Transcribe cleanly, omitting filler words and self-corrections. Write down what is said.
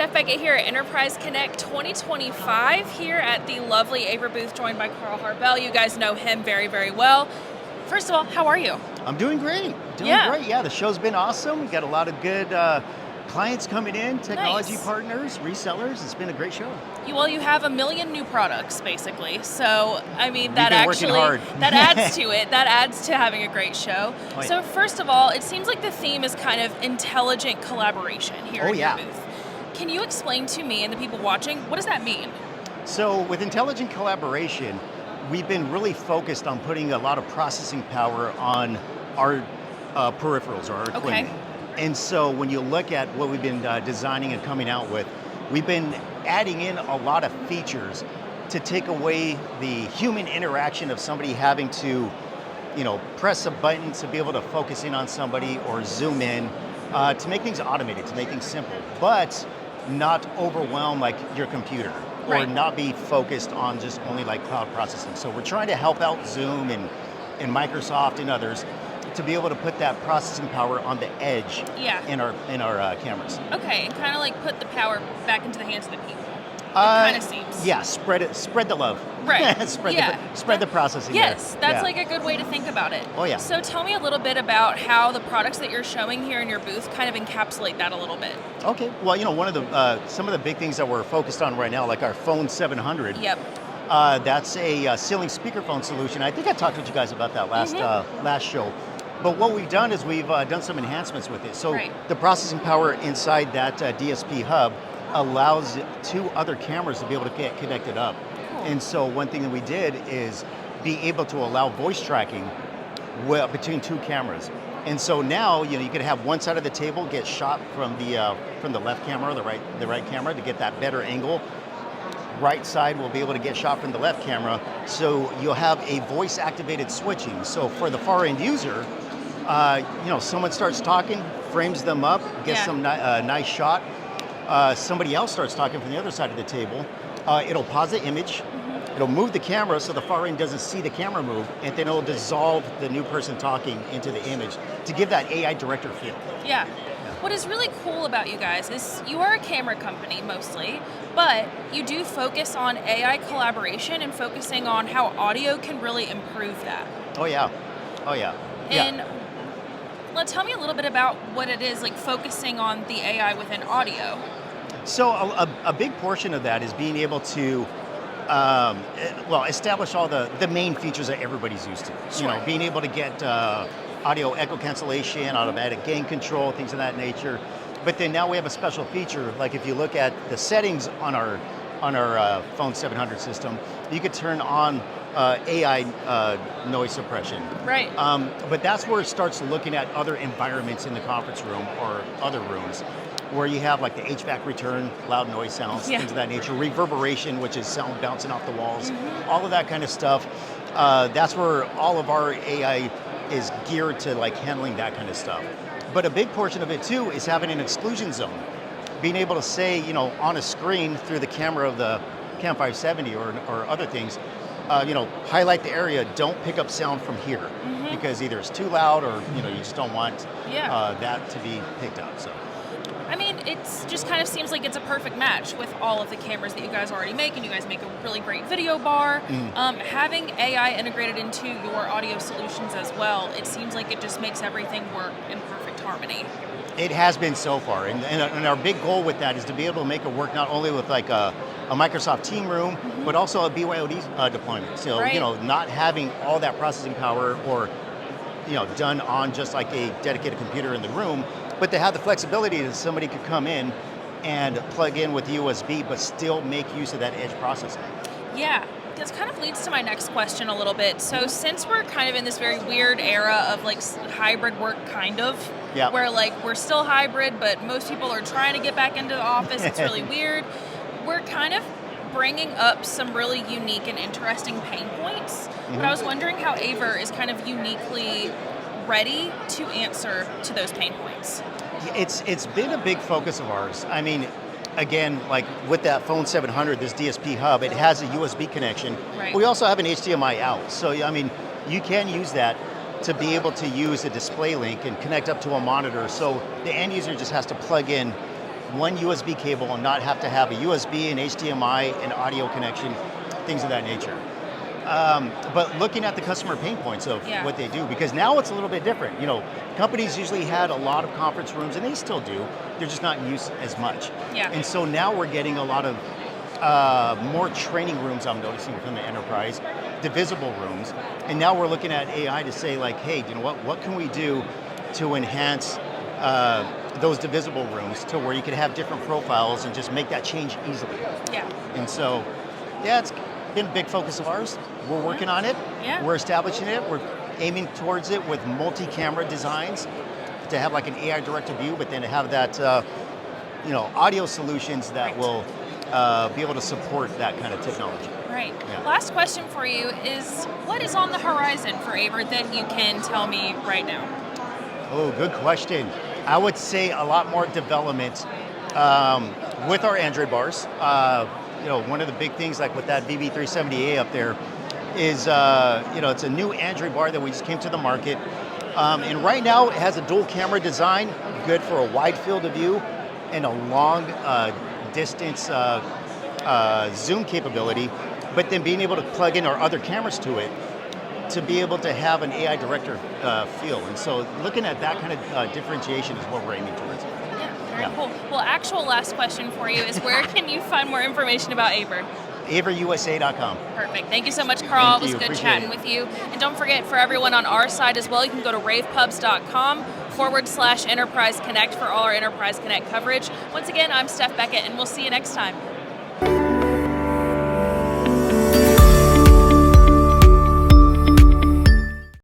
Jeff Beckett here at Enterprise Connect 2025 here at the lovely AVer booth, joined by Harvell. You guys know him very, very well. First of all, how are you? I'm doing great. Great. Yeah, the show's been awesome. We got a lot of good clients coming in, technology partners, resellers. It's been a great show. Well, you have a million new products, basically. So, I mean, that actually that adds to it. That adds to having a great show. Oh, yeah. So, first of all, it seems like the theme is kind of intelligent collaboration here in your booth. Can you explain to me and the people watching, what does that mean? So, with intelligent collaboration, we've been really focused on putting a lot of processing power on our peripherals or our equipment. And so when you look at what we've been designing and coming out with, we've been adding in a lot of features to take away the human interaction of somebody having to, press a button to be able to focus in on somebody or zoom in, to make things automated, to make things simple, but not overwhelm like your computer or not be focused on just only like cloud processing. So we're trying to help out Zoom and Microsoft and others to be able to put that processing power on the edge in our cameras. Okay, and kind of like put the power back into the hands of the people. It kind of seems. Yeah, spread the love. Right. spread the processing. Yes, that's like a good way to think about it. Oh yeah. So tell me a little bit about how the products that you're showing here in your booth kind of encapsulate that a little bit. Okay. Well, one of the some of the big things that we're focused on right now, like our phone 700. Yep. That's a ceiling speakerphone solution. I think I talked with you guys about that last show. But what we've done is we've done some enhancements with it. So the processing power inside that DSP hub allows 2 other cameras to be able to get connected up. Cool. And so one thing that we did is be able to allow voice tracking between 2 cameras. And so now you could have one side of the table get shot from the left camera, the right camera to get that better angle. Right side will be able to get shot from the left camera. So you'll have a voice activated switching. So for the far end user, someone starts talking, frames them up, gets some nice shot. Somebody else starts talking from the other side of the table. It'll pause the image. It'll move the camera so the far end doesn't see the camera move, and then it'll dissolve the new person talking into the image to give that AI director feel. Yeah. What is really cool about you guys is you are a camera company mostly, but you do focus on AI collaboration and focusing on how audio can really improve that. Oh yeah. And tell me a little bit about what it is, like focusing on the AI within audio. So a big portion of that is being able to establish all the main features that everybody's used to. Sure. Being able to get audio echo cancellation, automatic gain control, things of that nature. But then now we have a special feature, like if you look at the settings on our phone 700 system, you could turn on AI noise suppression. Right. But that's where it starts looking at other environments in the conference room or other rooms, where you have like the HVAC return, loud noise sounds, things of that nature, reverberation, which is sound bouncing off the walls, all of that kind of stuff. That's where all of our AI is geared to like handling that kind of stuff. But a big portion of it too is having an exclusion zone. Being able to say, on a screen through the camera of the Cam 570 or other things, highlight the area, don't pick up sound from here because either it's too loud or, you just don't want that to be picked up. So. I mean, it's just kind of seems like it's a perfect match with all of the cameras that you guys already make, and you guys make a really great video bar. Having AI integrated into your audio solutions as well, it seems like it just makes everything work in perfect harmony. It has been so far, and our big goal with that is to be able to make it work not only with like a Microsoft Team Room, but also a BYOD deployment. So, not having all that processing power or, done on just like a dedicated computer in the room, but to have the flexibility that somebody could come in and plug in with USB, but still make use of that edge processing. Yeah, this kind of leads to my next question a little bit. So since we're kind of in this very weird era of like hybrid work where like we're still hybrid, but most people are trying to get back into the office, it's really weird. We're kind of bringing up some really unique and interesting pain points, but I was wondering how AVer is kind of uniquely ready to answer to those pain points. It's been a big focus of ours. I mean, again, like with that phone 700, this DSP hub, it has a USB connection. Right. We also have an HDMI out. So, I mean, you can use that to be able to use a display link and connect up to a monitor. So the end user just has to plug in one USB cable and not have to have a USB, an HDMI, an audio connection, things of that nature. But looking at the customer pain points of what they do, because now it's a little bit different. Companies usually had a lot of conference rooms, and they still do. They're just not used as much. Yeah. And so now we're getting a lot of more training rooms, I'm noticing, within the enterprise, divisible rooms. And now we're looking at AI to say, like, hey, you know what can we do to enhance those divisible rooms to where you can have different profiles and just make that change easily. Yeah. And so, it's been a big focus of ours. We're working on it. Yeah. We're establishing it. We're aiming towards it with multi-camera designs to have like an AI directed view, but then to have that, audio solutions that will be able to support that kind of technology. Right. Yeah. Last question for you is, what is on the horizon for AVer that you can tell me right now? Oh, good question. I would say a lot more development with our Android bars. One of the big things, like with that VB370A up there, is it's a new Android bar that we just came to the market, and right now it has a dual camera design, good for a wide field of view and a long distance zoom capability. But then being able to plug in our other cameras to it to be able to have an AI director feel. And so looking at that kind of differentiation is what we're aiming towards. Very cool. Well, actual last question for you is, where can you find more information about AVer? AVerUSA.com. Perfect. Thank you so much, Carl. It was good chatting with you. And don't forget, for everyone on our side as well, you can go to ravepubs.com/Enterprise Connect for all our Enterprise Connect coverage. Once again, I'm Steph Beckett, and we'll see you next time.